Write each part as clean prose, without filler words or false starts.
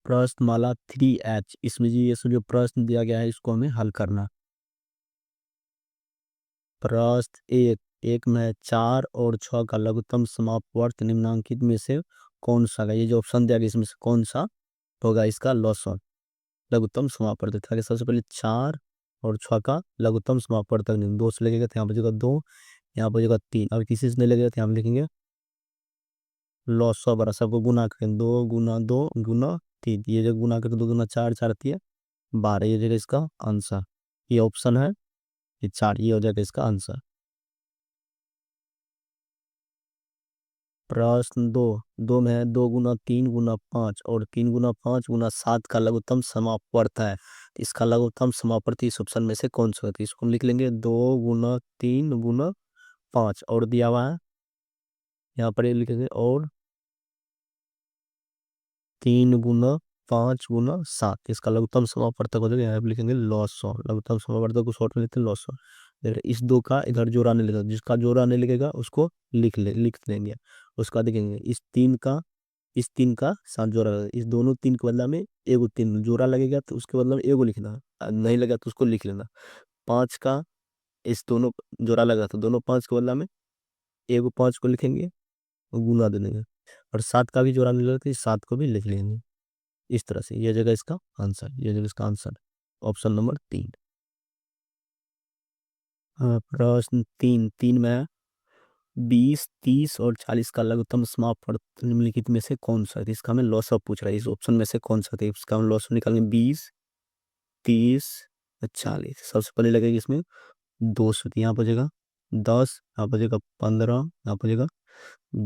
प्रश्नमाला 3H, इसमें जी ये जो प्रश्न दिया गया है इसको हमें हल करना। प्रश्न एक, एक में 4 और 6 का लघुत्तम समापवर्त निम्नांकित में से कौन सा है? ये जो ऑप्शन दिया गया इसमें से कौन सा होगा इसका लॉसन लघुत्तम समापवर्त? था कि सबसे पहले 4 और 6 का लघुत्तम समापवर्त दो से लगेगा तो यहाँ पर जगह 2, यहाँ पर जगह 3। अब किसी से नहीं लगेगा तो यहाँ पर लिखेंगे लॉसो बरा, सबको गुना करें 2 गुना 2 गुना 3, ये जो गुना करें 2 गुना 4, 4 3 12, ये जगह इसका आंसर। ये ऑप्शन है ये 4, ये हो जाएगा इसका आंसर। प्रश्न दो, दो में है 2 गुना 3 गुना 5 और 3 गुना 5 गुना 7 का लघुत्तम समापवर्त है। तो इसका लघुत्तम समापवर्त इस ऑप्शन में से कौन सा है? तो इसको हम लिख लेंगे 2 गुना 3 गुना 5 और दिया हुआ है यहाँ पर, ये लिखेंगे और 3 गुना 5 गुना 7, इसका लघुत्तम समापवर्तक हो जाएगा। यहाँ पे लिखेंगे लॉसो, लघुत्तम समापवर्तक को शॉर्ट में लिखते हैं लॉसो। इस दो का इधर जोड़ा नहीं लगेगा, जिसका जोड़ा नहीं लगेगा उसको लिख देंगे। उसका देखेंगे इस तीन का साथ जोड़ा लगेगा, इस दोनों तीन के बदला में एगो तीन जोड़ा लगेगा तो उसके बदला में एगो लिखना, नहीं लगा तो उसको लिख लेना। 5 का इस दोनों जोड़ा लगा तो दोनों 5 के बदला में एगो 5 को लिखेंगे और गुना दे देंगे। और 7 का भी जोड़ा नहीं लगा तो इस 7 को भी लिख लेंगे। इस तरह से ये जगह इसका आंसर, ये जगह इसका आंसर ऑप्शन नंबर 3। प्रश्न तीन, तीन में है 20 30 और 40 का लघुत्तम समापवर्त निम्नलिखित में से कौन सा है? तो इसका हमें लॉस ऑफ पूछ रहा है, इस ऑप्शन में से कौन सा था? इसका हम लॉस ऑफ निकालेंगे 20 30 40। सबसे पहले लगेगा इसमें 200, यहाँ पर जगह 10, यहाँ पर जगह 15, यहाँ पर जगह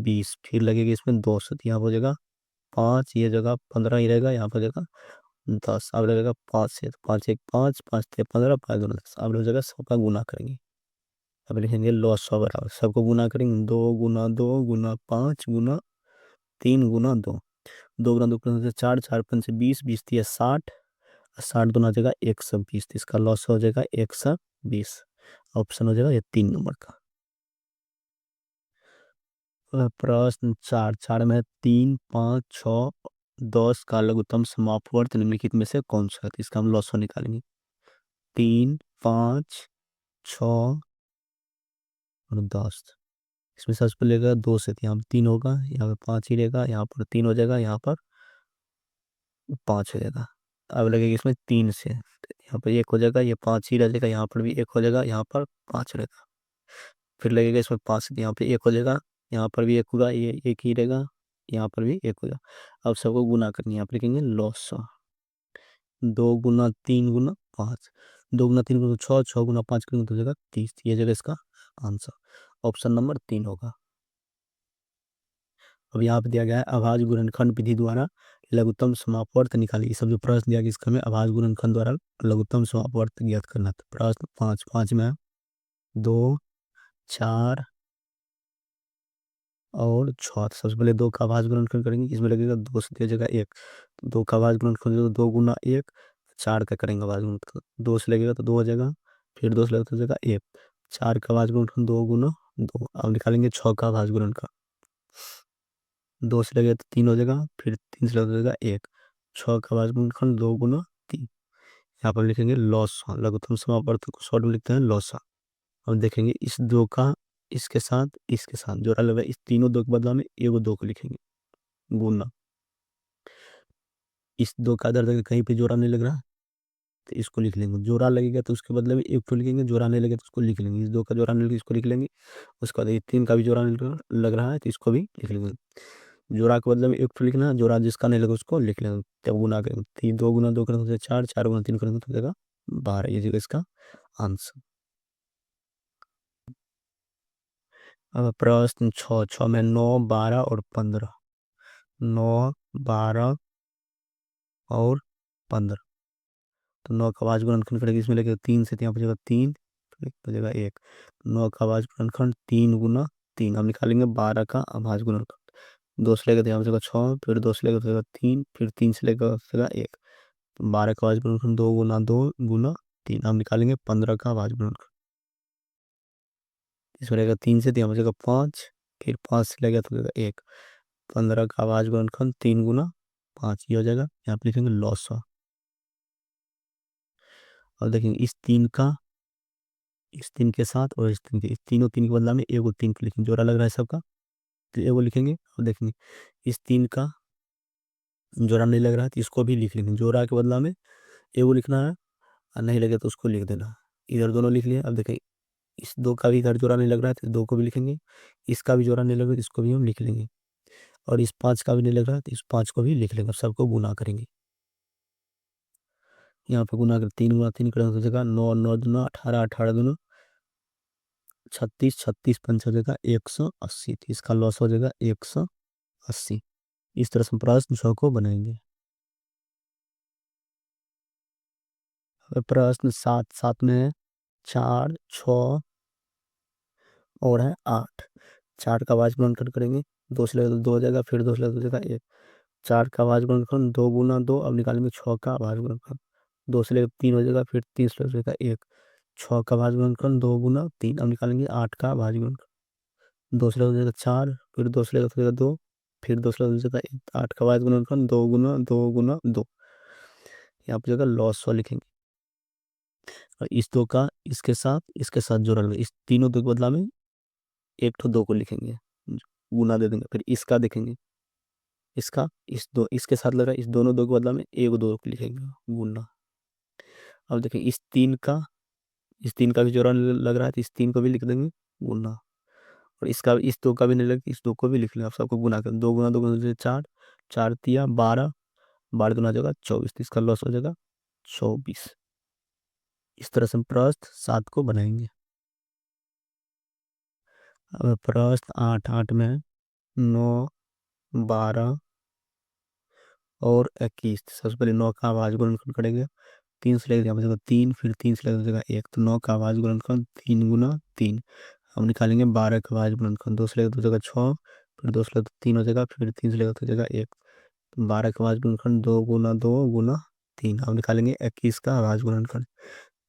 20, फिर लगेगा इसमें 200, यहाँ पर जगह 5, ये जगह 15 ही रहेगा, यहाँ पर जगह 10, अब लगेगा 5 से, 5 1 5 5 3 15 5 2 10, अब जगह सबका गुना करेंगे। अब लिखेंगे लॉस सौ बराबर, सबको गुना करेंगे 2 गुना 2 गुना 5 गुना 3 गुना 2, 2 गुना 2 से 4, 4 5 से 20, 20 दिया 60, 60 दूना हो जाएगा 120, इसका लॉस हो जाएगा 120। ऑप्शन हो जाएगा ये 3 नंबर का। प्रश्न चार, चार में 3 5 6 10 का लघुत्तम समापवर्त निम्नलिखित में से कौन सा है? तो इसका हम लॉस निकालेंगे 3 5 6 और 10। इसमें सबसे पहले लेगा 2 से, यहाँ पर 3 होगा, यहाँ पर 5 ही रहेगा, यहाँ पर 3 हो जाएगा, यहाँ पर 5 हो जाएगा। अब लगेगा इसमें 3 से, यहाँ पर 1 हो जाएगा, ये 5 ही रह जाएगा, यहाँ पर भी 1 हो जाएगा, यहाँ पर 5 रहेगा। फिर लगेगा इसमें 5 से, यहाँ पे 1 हो जाएगा, यहाँ पर भी 1 होगा, ये 1 ही रहेगा, यहाँ पर भी 1 होगा। अब सबको गुना करनी है, यहाँ पर लिखेंगे लॉस 2 गुना 3 गुना 5, 2 गुना 3 गुना 6, 6 गुना 5 गुना तो हो जाएगा 30, ये जगह इसका आंसर ऑप्शन नंबर 3 होगा। अब यहाँ पे दिया गया है अभाज्य गुणनखंड विधि द्वारा लघुत्तम समापवर्त निकालिए। सब जो प्रश्न दिया गया इसका हमें अभाज्य गुणनखंड द्वारा लघुत्तम समापवर्त ज्ञात करना था। प्रश्न 5, 5 में 2 4 और 6, सबसे पहले 2 का अभाज्य गुणनखंड करेंगे, इसमें लगेगा 2 से दिया जगह 1, 2 का अभाज्य गुणनखंड 2 गुना 1, 4 का करेंगे अभाज्य गुणनखंड, 2 से लगेगा तो 2 हो जाएगा, फिर 2 से लगेगा तो जगह 1, 4 का अभाज्य गुणनखंड 2 गुना 2। अब निकालेंगे 6 का अभाज्य गुणनखंड, 2 से लगेगा तो 3 हो जाएगा, फिर 3 से लगेगा 1, 6 का अभाज्य गुणनखंड 2 गुना 3। यहाँ पर लिखेंगे लॉसा, लघुत्तम समापवर्त को शॉर्ट में लिखते हैं लॉसा। अब देखेंगे इस 2 का इसके साथ जोड़ा लगा, इस तीनों 2 के बदला में एगो 2 को लिखेंगे गुना, इस 2 का इधर कहीं पे जोड़ा नहीं लग रहा तो इसको लिख लेंगे, जोड़ा लगेगा तो उसके बदले में 1 को लिखेंगे, जोड़ा नहीं लगेगा तो उसको लिख लेंगे, इस 2 का जोड़ा नहीं लगेगा इसको लिख लेंगे। उसके बाद ये 3 का भी जोड़ा नहीं लग रहा है तो इसको भी लिख लेंगे। जोड़ा के बदले में 1 लिखना, जोड़ा जिसका नहीं लगा उसको लिख लेंगे। तब गुना करेंगे, 3 2 गुना 2 करेंगे तो 4, 4 गुना 3 करेंगे तो हो जाएगा 12, ये जगह इसका आंसर। अब प्रश्न 6, 6 में 9 12 और 15, 9 12 और 15, तो 9 का अभाज्य गुणनखंड करेंगे, इसमें लगेगा 3 से, यहाँ पर जगह 3 तो जगह 1, 9 का अभाज्य गुणनखंड 3 गुना 3। हम निकालेंगे 12 का अभाज्य गुणनखंड, 2 से लेगा तो यहाँ पर जगह 6, फिर 2 से लेगा तो जगह 3, फिर 3 से लेगा तो जगह 1, 12 का अभाज्य गुणनखंड 2 गुना 2 गुना 3। हम निकालेंगे 15 का अभाज्य गुणनखंड, इसमें रहेगा 3 से, तो यहाँ पर जगह 5, फिर 5 से लेगा तो जगह 1, 15 का अभाज्य गुणनखंड 3 गुना 5 ये हो जाएगा, यहाँ पे लिखेंगे लॉस। और देखेंगे इस तीन के साथ और इस तीन के, इस तीनों तीन के बदला में एगो तीन को लिखेंगे, जोड़ा लग रहा है सबका, तो एगो लिखेंगे। और देखेंगे इस तीन का जोड़ा नहीं लग रहा है तो इसको भी लिख लेंगे, जोड़ा के बदला में एगो लिखना है, और नहीं लगे तो उसको लिख देना। इधर दोनों लिख लिए। अब देखें इस दो का भी इधर जोड़ा नहीं लग रहा है तो दो को भी लिखेंगे, इसका भी जोड़ा नहीं लग रहा है तो इसको भी हम लिख लेंगे, और इस पाँच का भी नहीं लग रहा है तो इस पाँच को भी लिख लेंगे। अब सबको गुना करेंगे। यहाँ पे गुना कर 3 गुना 3 करेंगे तो जगह 9 9 दूना 18 18 दूना 36 36 पंच हो जाएगा 180, तो इसका लॉस हो जाएगा 180। इस तरह से प्रश्न 6 को बनाएंगे। अब प्रश्न 7 7 में है 4 6 और है 8। 4 का भाज्य गुणनखंड करेंगे, दो से लगे तो 2 हो जाएगा, फिर 2 से लगे तो हो जाएगा 1। 4 का भाज्य गुणनखंड 2 गुना 2, अब निकालेंगे 6 का भाज्य गुणनखंड, 2 से लगे 3 हो जाएगा, फिर 3 से लगे तो 1। 6 का भाज्य गुणनखंड 2 गुना 3, अब निकालेंगे 8 का भाज्य गुणनखंड, 2 से लगे तो हो जाएगा 4, फिर 2 से लगे तो हो जाएगा 2, फिर 2 से लगे तो हो जाएगा 1। 8 का भाज्य गुणनखंड 2 गुना 2 गुना 2, यहाँ पर जगह लॉस वा लिखेंगे। और इस दो का इसके साथ जोड़ा लगा, इस तीनों दो के बदला में एक ठो दो को लिखेंगे, गुना दे देंगे। फिर इसका देखेंगे, इसका इस दो इसके साथ लग रहा है, इस दोनों दो के बदला में एक दो को लिखेंगे, गुना। अब देखें इस तीन का भी जोड़ा लग रहा है तो इस तीन को भी लिख देंगे, गुना। और इसका इस दो का भी नहीं लग, इस दो को भी लिख लेंगे। आप सबको गुना कर, 2 गुना 2 4, 4 तिया 12, 12 दुना जगह 24, तो इसका लॉस हो जाएगा 24। इस तरह से हम प्रश्न 7 को बनाएंगे। अब प्रश्न 8 8 में 9 12 और 21। सबसे पहले 9 का आवाज गुणनखंड करेंगे, 3 से लेकर यहाँ 3, फिर 3 से लेकर जगह 1, तो 9 का आवाज गुणनखंड 3 गुना 3। हम निकालेंगे 12 का आवाज गुणनखंड, 2 से लेकर 2 जगह 6, फिर 2 से लेकर 3 हो जाएगा, फिर 3 से लेकर 2 जगह 1, तो 12 का आवाज गुणनखंड 2 गुना 2 गुना 3। हम निकालेंगे 21 का आवाज गुणनखंड,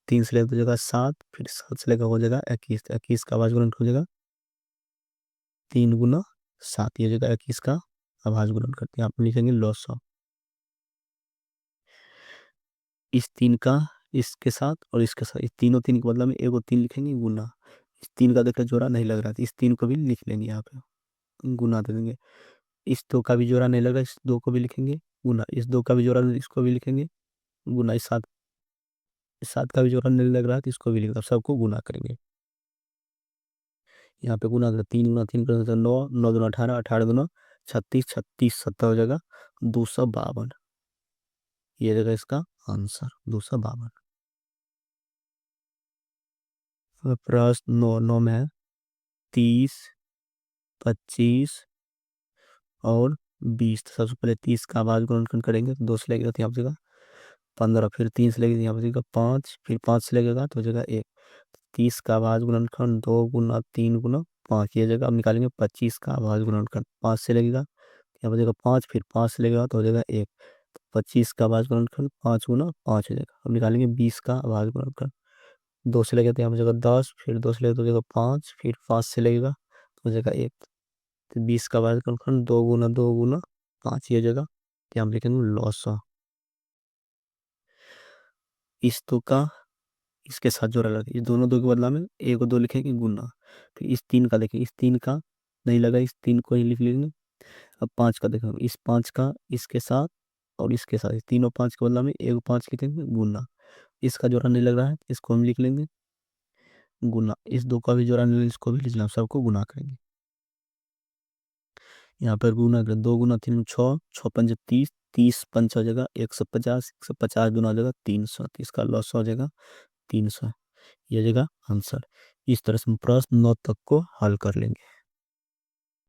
3 से लेकर 2 जगह 7, फिर 7 से लेकर हो जाएगा 21, तो 21 का आवाज गुणनखंड हो जाएगा 3 गुना 7, ये जगह 21 का आवाज गुणनखंड। यहाँ पे लिखेंगे लॉस ऑफ। इस तीन का इसके साथ और इसके साथ, इस तीनों तीन के बदला में एगो तीन लिखेंगे, गुना। इस तीन का देखकर जोड़ा नहीं लग रहा था, इस तीन को भी लिख लेंगे, यहाँ पे गुना दे देंगे। इस दो का भी जोड़ा नहीं लग रहा, इस दो को भी लिखेंगे, गुना। इस दो का भी जोड़ा नहीं, इसको भी लिखेंगे, गुना। इस सात का भी जोड़ा नहीं लग रहा है तो इसको भी लिख दो, सबको गुना करेंगे। यहाँ पे गुना कर 3 गुना 3 कर 9, 9 दूना 18, 18 दूना 36, 36 70 हो जाएगा 252। ये जगह इसका आंसर 252। प्रश्न 9 9 में है 30 25 और 20। तो सबसे पहले 30 का आवाज गुणनखंड करेंगे, तो 2 से लगेगा तो यहाँ पर 15, फिर 3 से लगेगा यहाँ पर 5, फिर 5 से लगेगा तो हो जाएगा 1। 30 का आवाज गुणनखंड 2 गुना 3 गुना 5, ये जगह अब निकालेंगे 25 का आवाज गुणनखंड, 5 से लगेगा यहाँ पर 5, फिर 5 से लगेगा तो हो जाएगा 1। 25 का आवाज गुणनखंड 5 गुना 5 हो जाएगा। अब निकालेंगे 20 का आवाज गुणनखंड, 2 से लगेगा तो यहाँ पर जगह 10, फिर 2 से लगेगा तो हो जाएगा 5, फिर 5 से लगेगा तो हो जाएगा 1। तो 20 का आवाज गुणनखंड 2 गुना 5, ये जगह यहाँ हम लिखेंगे लॉस। इस दो का इसके साथ जोड़ा लगा, इस दोनों दो के बदला में एक और दो लिखेंगे, गुना। फिर इस तीन का देखें, इस तीन का नहीं लगा, इस तीन को ही लिख लेंगे। अब 5 का देखो, इस 5 का इसके साथ और इसके साथ, इस तीनों 5 के बदला में एक 5 लिखेंगे, गुना। इसका जोड़ा नहीं लग रहा है, इसको हम लिख लेंगे, गुना। इस दो का भी जोड़ा नहीं लग, इसको भी लिख लेंगे, सबको गुना करेंगे। यहाँ पर गुना करें, 2 गुना 3 6, 6 पंच 30, 30 पंच हो जाएगा 150, 150 गुना हो जाएगा 300, तो इसका लॉस हो जाएगा 300, यह जगह आंसर। इस तरह से हम प्रश्न 9 तक को हल कर लेंगे।